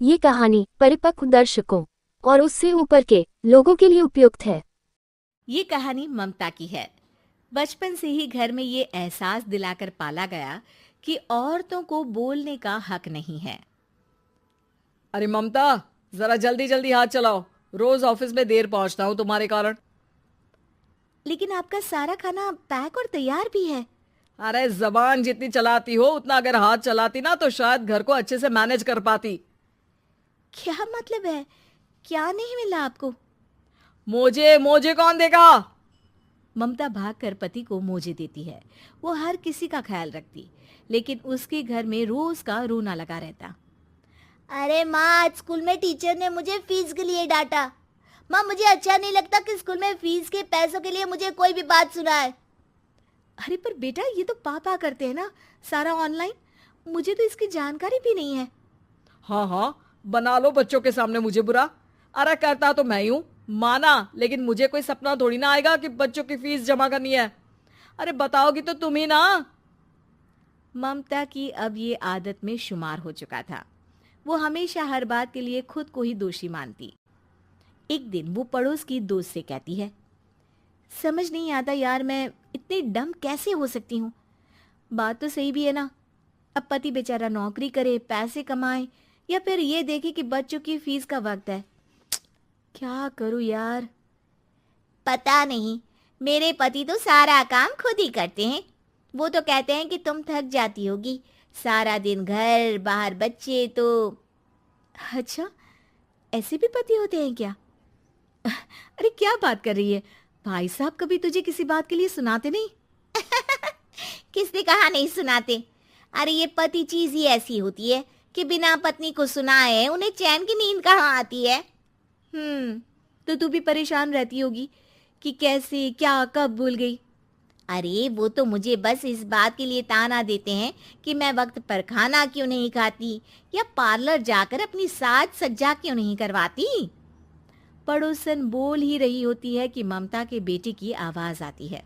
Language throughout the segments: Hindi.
ये कहानी परिपक्व दर्शकों और उससे ऊपर के लोगों के लिए उपयुक्त है। ये कहानी ममता की है। बचपन से ही घर में ये एहसास दिलाकर पाला गया कि औरतों को बोलने का हक नहीं है। अरे ममता, जरा जल्दी जल्दी हाथ चलाओ। रोज ऑफिस में देर पहुंचता हूँ तुम्हारे कारण। लेकिन आपका सारा खाना पैक और तैयार भी है। अरे जबान जितनी चलाती हो उतना अगर हाथ चलाती ना तो शायद घर को अच्छे से मैनेज कर पाती। क्या मतलब है? क्या नहीं मिला आपको? मोजे मोजे कौन देगा? ममता भागकर पति को मोजे देती है। वो हर किसी का ख्याल रखती, लेकिन उसके घर में रोज का रोना लगा रहता। अरे माँ, आज स्कूल में टीचर ने मुझे फीस के लिए डांटा। माँ, मुझे अच्छा नहीं लगता कि स्कूल में फीस के पैसों के लिए मुझे कोई भी बात सुनाए। अरे पर बेटा, ये तो पापा करते हैं ना, सारा ऑनलाइन। मुझे तो इसकी जानकारी भी नहीं है। हाँ हाँ, बना लो बच्चों के सामने मुझे बुरा। अरे करता तो मैं ही हूँ, माना, लेकिन मुझे कोई सपना थोड़ी ना आएगा कि बच्चों की फीस जमा करनी है। अरे बताओगी तो तुम ही ना। ममता की अब ये आदत में शुमार हो चुका था। वो हमेशा हर बात के लिए खुद को ही दोषी मानती। एक दिन वो पड़ोस की दोस्त से कहती है, समझ नहीं आता यार, मैं इतनी डम कैसे हो सकती हूँ। बात तो सही भी है ना। अब पति बेचारा नौकरी करे, पैसे कमाए, या फिर ये देखे कि बच्चों की फीस का वक्त है। क्या करूँ यार। पता नहीं, मेरे पति तो सारा काम खुद ही करते हैं। वो तो कहते हैं कि तुम थक जाती होगी, सारा दिन घर बाहर बच्चे। तो अच्छा, ऐसे भी पति होते हैं क्या? अरे क्या बात कर रही है? भाई साहब कभी तुझे किसी बात के लिए सुनाते नहीं? किसने कहा नहीं सुनाते? अरे ये पति चीज ही ऐसी होती है कि बिना पत्नी को सुनाए उन्हें चैन की नींद कहाँ आती है। तो तू भी परेशान रहती होगी कि कैसे, क्या, कब भूल गई। अरे वो तो मुझे बस इस बात के लिए ताना देते हैं कि मैं वक्त पर खाना क्यों नहीं खाती या पार्लर जाकर अपनी साज सज्जा क्यों नहीं करवाती। पड़ोसन बोल ही रही होती है कि ममता के बेटे की आवाज आती है।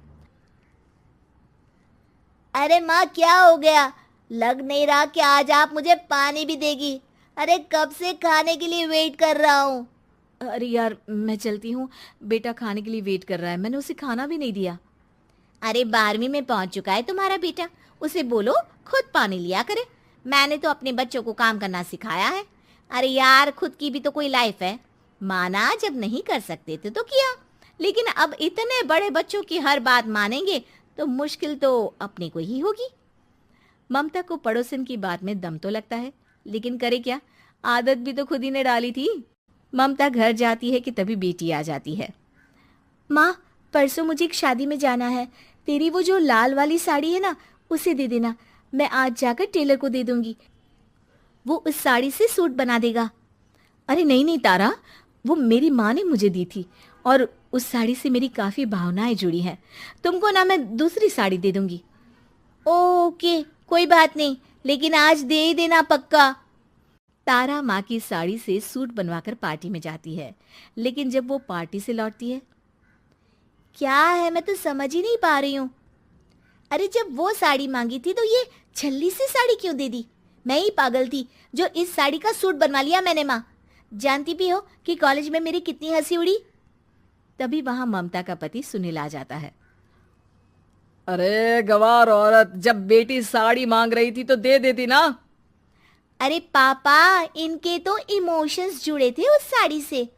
अरे माँ, क्या हो गया? लग नहीं रहा कि आज आप मुझे पानी भी देगी। अरे कब से खाने के लिए वेट कर रहा हूँ। अरे यार, मैं चलती हूँ। बेटा खाने के लिए वेट कर रहा है, मैंने उसे खाना भी नहीं दिया। अरे 12वीं में पहुंच चुका है तुम्हारा बेटा, उसे बोलो खुद पानी लिया करे। मैंने तो अपने बच्चों को काम करना सिखाया है। अरे यार, खुद की भी तो कोई लाइफ है। माना जब नहीं कर सकते थे तो किया, लेकिन अब इतने बड़े बच्चों की हर बात मानेंगे तो मुश्किल तो अपने को ही होगी। ममता को पड़ोसन की बात में दम तो लगता है, लेकिन करे क्या, आदत भी तो खुद ही ने डाली थी। ममता घर जाती है कि तभी बेटी आ जाती है। माँ, परसों मुझे एक शादी में जाना है। तेरी वो जो लाल वाली साड़ी है ना, उसे दे देना। मैं आज जाकर टेलर को दे दूंगी, वो उस साड़ी से सूट बना देगा। अरे नहीं नहीं तारा, वो मेरी माँ ने मुझे दी थी और उस साड़ी से मेरी काफ़ी भावनाएं जुड़ी हैं। तुमको ना मैं दूसरी साड़ी दे दूंगी। ओके, कोई बात नहीं, लेकिन आज दे ही देना पक्का। तारा माँ की साड़ी से सूट बनवाकर पार्टी में जाती है, लेकिन जब वो पार्टी से लौटती है, क्या है, मैं तो समझ ही नहीं पा रही हूँ। अरे जब वो साड़ी मांगी थी तो ये छल्ली सी साड़ी क्यों दे दी? मैं ही पागल थी जो इस साड़ी का सूट बनवा लिया मैंने। माँ, जानती भी हो कि कॉलेज में मेरी कितनी हंसी उड़ी। तभी वहां ममता का पति सुनील आ जाता है। अरे गवार औरत, जब बेटी साड़ी मांग रही थी तो दे देती ना। अरे पापा, इनके तो इमोशंस जुड़े थे उस साड़ी से।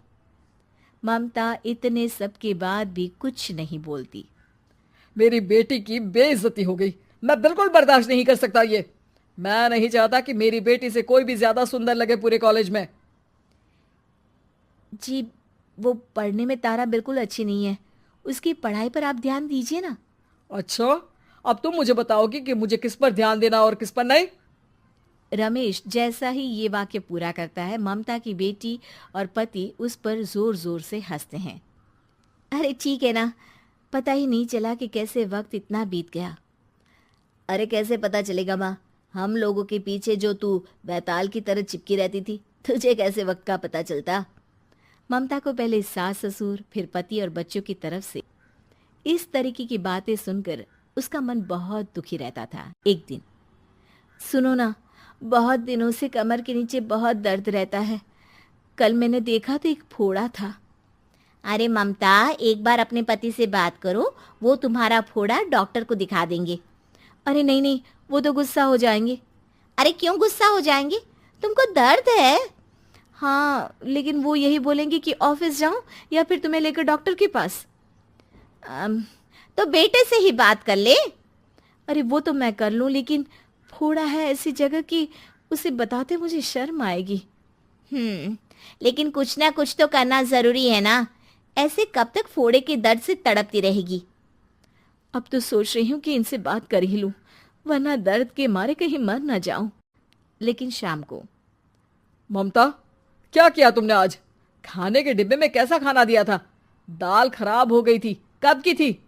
ममता इतने सब के बाद भी कुछ नहीं बोलती। मेरी बेटी की बेइज्जती हो गई, मैं बिल्कुल बर्दाश्त नहीं कर सकता ये। मैं नहीं चाहता कि मेरी बेटी से कोई भी ज्यादा सुंदर लगे पूरे कॉलेज में। जी, वो पढ़ने में तारा बिल्कुल अच्छी नहीं है, उसकी पढ़ाई पर आप ध्यान दीजिए ना। अच्छा, अब तुम मुझे बताओगी कि मुझे किस पर ध्यान देना और किस पर नहीं। रमेश जैसा ही ये वाक्य पूरा करता है, ममता की बेटी और पति उस पर जोर जोर से हंसते हैं। अरे ठीक है ना, पता ही नहीं चला कि कैसे वक्त इतना बीत गया। अरे कैसे पता चलेगा माँ, हम लोगों के पीछे जो तू बैताल की तरह चिपकी रहती थी, तुझे कैसे वक्त का पता चलता? ममता को पहले सास ससुर, फिर पति और बच्चों की तरफ से इस तरीके की बातें सुनकर उसका मन बहुत दुखी रहता था। एक दिन, सुनो ना, बहुत दिनों से कमर के नीचे बहुत दर्द रहता है। कल मैंने देखा तो एक फोड़ा था। अरे ममता, एक बार अपने पति से बात करो, वो तुम्हारा फोड़ा डॉक्टर को दिखा देंगे। अरे नहीं नहीं, वो तो गुस्सा हो जाएंगे। अरे क्यों गुस्सा हो जाएंगे? तुमको दर्द है? हाँ, लेकिन वो यही बोलेंगे कि ऑफिस जाऊं या फिर तुम्हें लेकर डॉक्टर के पास। तो बेटे से ही बात कर ले। अरे वो तो मैं कर लूं, लेकिन फोड़ा है ऐसी जगह कि उसे बताते मुझे शर्म आएगी। लेकिन कुछ ना कुछ तो करना जरूरी है ना। ऐसे कब तक फोड़े के दर्द से तड़पती रहेगी? अब तो सोच रही हूँ कि इनसे बात कर ही लूं, वरना दर्द के मारे कहीं मर ना जाऊं। लेकिन शाम को, ममता, क्या किया तुमने आज? खाने के डिब्बे में कैसा खाना दिया था? दाल खराब हो गई थी। कब की थी?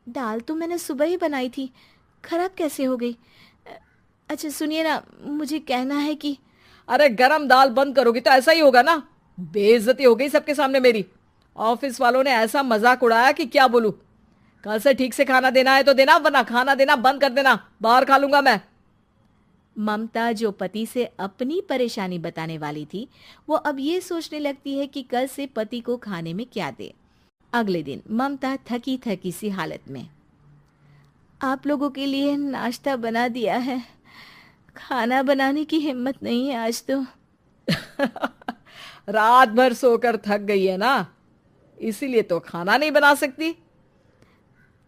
दाल तो मैंने सुबह ही बनाई थी, खराब कैसे हो गई? अच्छा सुनिए ना, मुझे कहना है कि अरे गरम दाल बंद करोगी तो ऐसा ही होगा ना। बेइज्जती हो गई सबके सामने मेरी। ऑफिस वालों ने ऐसा मजाक उड़ाया कि क्या बोलूं। कल से ठीक से खाना देना है तो देना, वरना खाना देना बंद कर देना। बाहर खा लूंगा मैं। ममता, जो पति से अपनी परेशानी बताने वाली थी, वो अब ये सोचने लगती है कि कल से पति को खाने में क्या दे। अगले दिन ममता थकी थकी सी हालत में, आप लोगों के लिए नाश्ता बना दिया है, खाना बनाने की हिम्मत नहीं है आज तो। रात भर सोकर थक गई है ना, इसीलिए तो खाना नहीं बना सकती।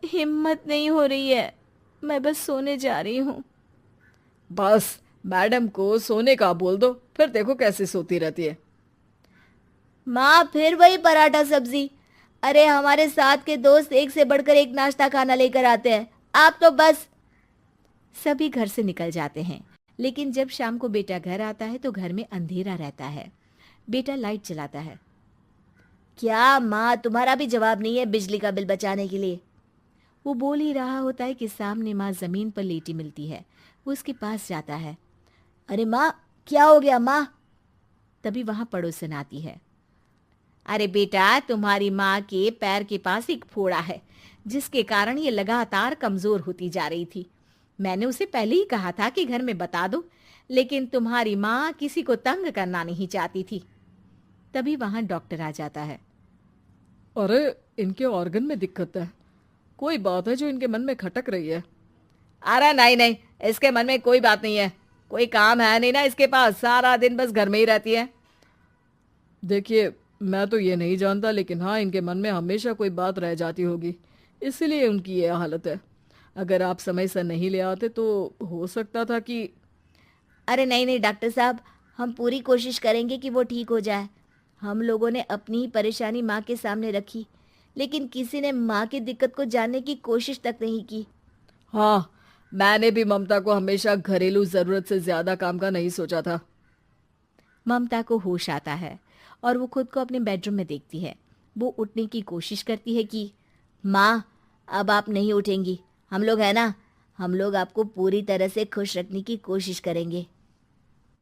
हिम्मत नहीं हो रही है, मैं बस सोने जा रही हूँ। बस मैडम को सोने का बोल दो, फिर देखो कैसे सोती रहती है। माँ, फिर वही पराठा सब्जी। अरे हमारे साथ के दोस्त एक से बढ़कर एक नाश्ता खाना लेकर आते हैं, आप तो बस। सभी घर से निकल जाते हैं, लेकिन जब शाम को बेटा घर आता है तो घर में अंधेरा रहता है। बेटा लाइट जलाता है। क्या माँ, तुम्हारा भी जवाब नहीं है बिजली का बिल बचाने के लिए? वो बोल ही रहा होता है कि सामने माँ जमीन पर लेटी मिलती है। वो उसके पास जाता है। अरे माँ, क्या हो गया माँ? तभी वहां पड़ोसन आती है। अरे बेटा, तुम्हारी माँ के पैर के पास एक फोड़ा है, जिसके कारण ये लगातार कमजोर होती जा रही थी। मैंने उसे पहले ही कहा था कि घर में बता दो, लेकिन तुम्हारी माँ किसी को तंग करना नहीं चाहती थी। तभी वहां डॉक्टर आ जाता है। अरे इनके ऑर्गन में दिक्कत है, कोई बात है जो इनके मन में खटक रही है। अरे नहीं नहीं, इसके मन में कोई बात नहीं है, कोई काम है नहीं ना इसके पास, सारा दिन बस घर में ही रहती है। देखिए, मैं तो ये नहीं जानता, लेकिन हाँ, इनके मन में हमेशा कोई बात रह जाती होगी, इसीलिए उनकी ये हालत है। अगर आप समय से नहीं ले आते तो हो सकता था कि। अरे नहीं नहीं डॉक्टर साहब, हम पूरी कोशिश करेंगे कि वो ठीक हो जाए। हम लोगों ने अपनी ही परेशानी माँ के सामने रखी, लेकिन किसी ने माँ की दिक्कत को जानने की कोशिश तक नहीं की। हाँ, मैंने भी ममता को हमेशा घरेलू जरूरत से ज्यादा काम का नहीं सोचा था। ममता को होश आता है और वो खुद को अपने बेडरूम में देखती है। वो उठने की कोशिश करती है कि माँ, अब आप नहीं उठेंगी, हम लोग है ना, हम लोग आपको पूरी तरह से खुश रखने की कोशिश करेंगे।